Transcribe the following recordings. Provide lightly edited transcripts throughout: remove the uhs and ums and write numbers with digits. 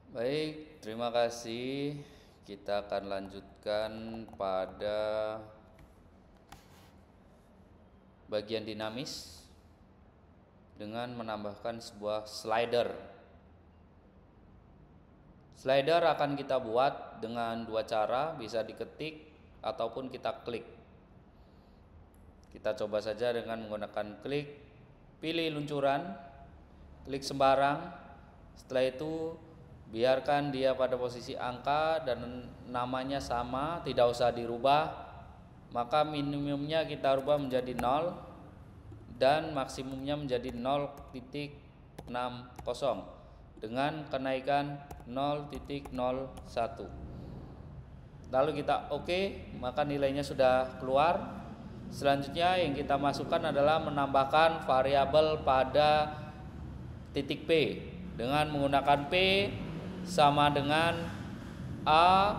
Baik, terima kasih. Kita akan lanjutkan pada bagian dinamis dengan menambahkan sebuah slider. Slider akan kita buat dengan dua cara, bisa diketik ataupun kita klik. Kita coba saja dengan menggunakan klik, pilih luncuran, klik sembarang. Setelah itu biarkan dia pada posisi angka dan namanya sama, tidak usah dirubah. Maka minimumnya kita rubah menjadi 0 dan maksimumnya menjadi 0,60 dengan kenaikan 0,01. Lalu kita oke, maka nilainya sudah keluar. Selanjutnya yang kita masukkan adalah menambahkan variabel pada titik P dengan menggunakan P sama dengan A,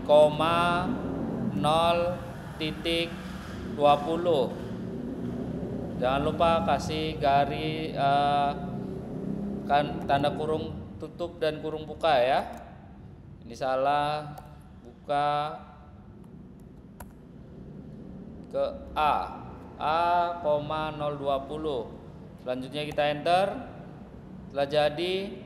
0,20. Jangan lupa kasih garis kan tanda kurung tutup dan kurung buka ya. Ini salah, buka ke A 0,20. Selanjutnya kita enter. Setelah jadi,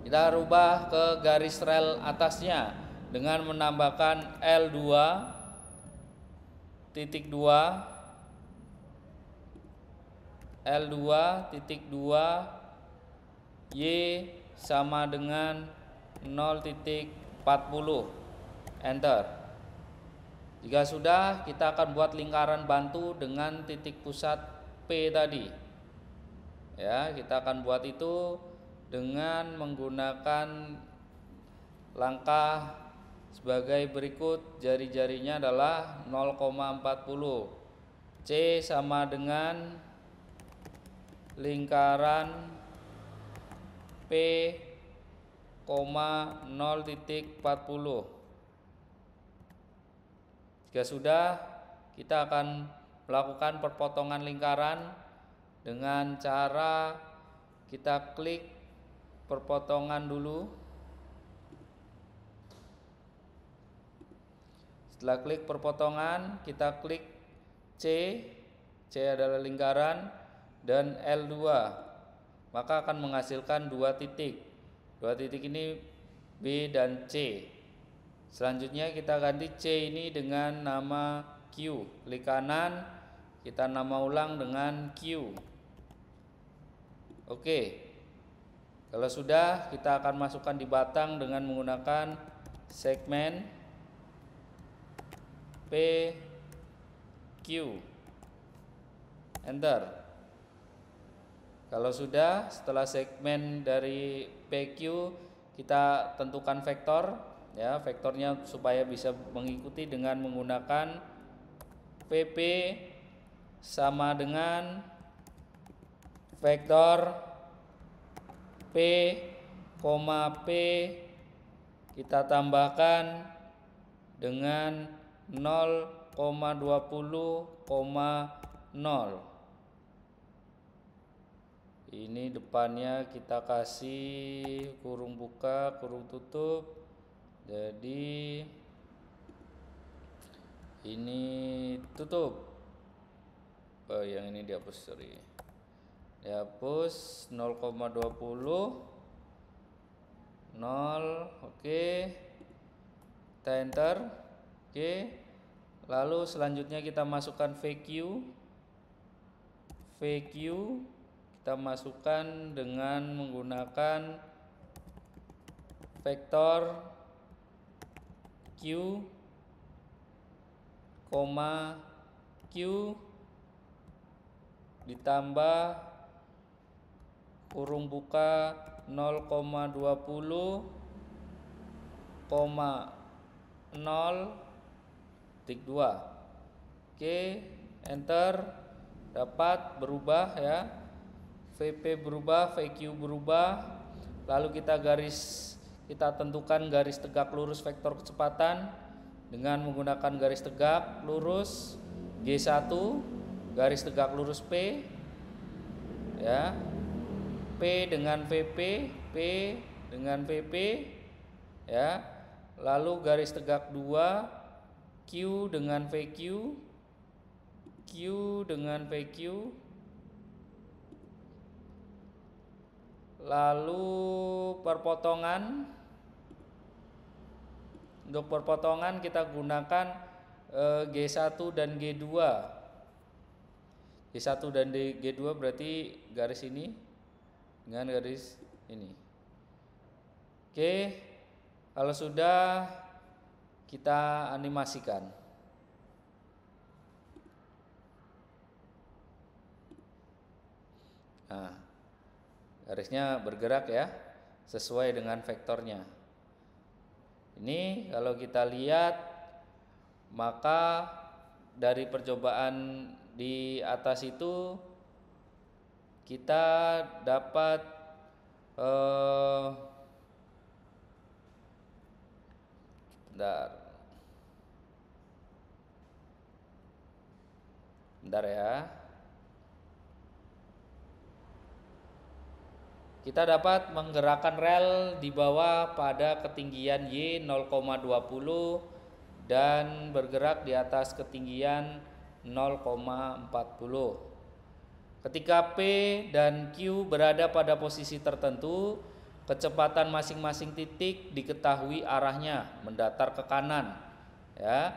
kita rubah ke garis rel atasnya dengan menambahkan L2 titik 2 Y sama dengan 0,40. Enter. Jika sudah, kita akan buat lingkaran bantu dengan titik pusat P tadi. Ya, kita akan buat itu dengan menggunakan langkah sebagai berikut. Jari-jarinya adalah 0,40. C sama dengan lingkaran P, 0,40. Jika sudah, kita akan melakukan perpotongan lingkaran dengan cara kita klik perpotongan dulu. Setelah klik perpotongan, kita klik C. C adalah lingkaran dan L2. Maka akan menghasilkan dua titik. Dua titik ini B dan C. Selanjutnya kita ganti C ini dengan nama Q. Klik kanan, kita nama ulang dengan Q. Oke. Kalau sudah, kita akan masukkan di batang dengan menggunakan segmen P Q. Enter. Kalau sudah, setelah segmen dari PQ, kita tentukan vektor, ya, vektornya supaya bisa mengikuti dengan menggunakan PP sama dengan vektor P, P kita tambahkan dengan 0,20,0. Ini depannya kita kasih kurung buka, kurung tutup. Jadi ini tutup. Oh, yang ini dihapus, sorry. Dihapus 0,20 0. Oke. Kita enter. Oke. Lalu selanjutnya kita masukkan VQ. Kita masukkan dengan menggunakan vektor Q, Q ditambah kurung buka 0,20, 0,2. Oke, enter. Dapat berubah ya. VP berubah, VQ berubah. Lalu kita tentukan garis tegak lurus vektor kecepatan dengan menggunakan garis tegak lurus G1, garis tegak lurus P, ya. P dengan VP, P dengan VP, ya. Lalu garis tegak 2, Q dengan VQ, Q dengan VQ. Lalu perpotongan. Untuk perpotongan kita gunakan G1 dan G2. G1 dan G2 berarti garis ini dengan garis ini. Oke, kalau sudah kita animasikan. Nah, garisnya bergerak ya, sesuai dengan vektornya. Ini kalau kita lihat, maka dari percobaan di atas itu kita dapat bentar ya. Kita dapat menggerakkan rel di bawah pada ketinggian Y 0,20 dan bergerak di atas ketinggian 0,40. Ketika P dan Q berada pada posisi tertentu, kecepatan masing-masing titik diketahui arahnya mendatar ke kanan. Ya,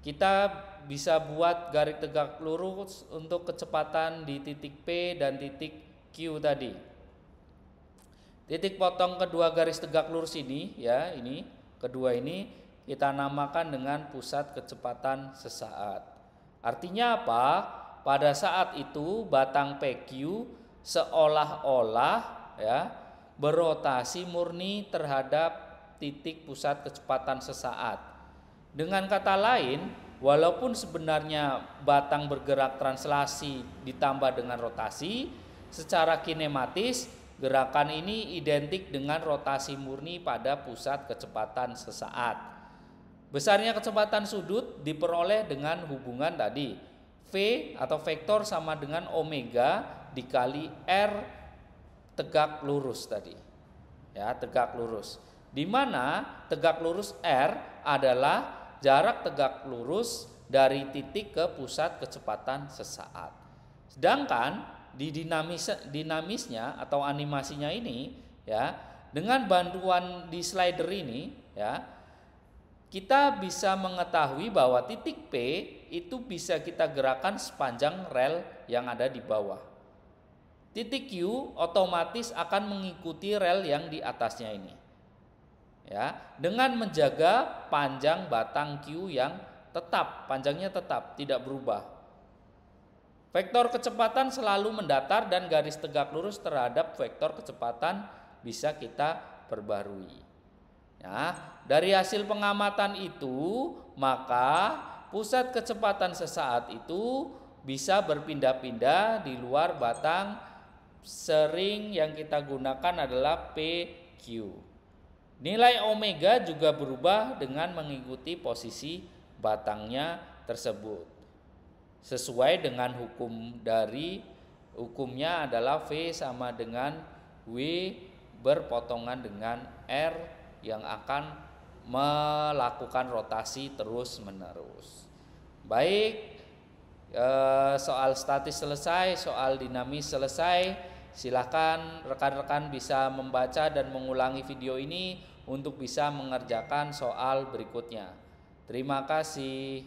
kita bisa buat garis tegak lurus untuk kecepatan di titik P dan titik Q tadi. Titik potong kedua garis tegak lurus ini, ya, ini kedua ini kita namakan dengan pusat kecepatan sesaat. Artinya apa? Pada saat itu batang PQ seolah-olah ya berotasi murni terhadap titik pusat kecepatan sesaat. Dengan kata lain, walaupun sebenarnya batang bergerak translasi ditambah dengan rotasi, secara kinematis gerakan ini identik dengan rotasi murni pada pusat kecepatan sesaat. Besarnya kecepatan sudut diperoleh dengan hubungan tadi. V atau vektor sama dengan omega dikali R tegak lurus tadi. Ya, tegak lurus. Di mana tegak lurus R adalah jarak tegak lurus dari titik ke pusat kecepatan sesaat. Sedangkan di dinamisnya atau animasinya ini, ya, dengan bantuan di slider ini, ya, kita bisa mengetahui bahwa titik P itu bisa kita gerakan sepanjang rel yang ada di bawah. Titik Q otomatis akan mengikuti rel yang di atasnya ini. Ya, dengan menjaga panjang batang Q yang tetap, panjangnya tetap, tidak berubah. Vektor kecepatan selalu mendatar dan garis tegak lurus terhadap vektor kecepatan bisa kita perbarui. Ya, dari hasil pengamatan itu, maka pusat kecepatan sesaat itu bisa berpindah-pindah di luar batang. Sering yang kita gunakan adalah PQ. Nilai omega juga berubah dengan mengikuti posisi batangnya tersebut. Sesuai dengan hukumnya adalah V sama dengan W berpotongan dengan R yang akan melakukan rotasi terus-menerus. Baik, soal statis selesai, soal dinamis selesai. Silakan rekan-rekan bisa membaca dan mengulangi video ini untuk bisa mengerjakan soal berikutnya. Terima kasih.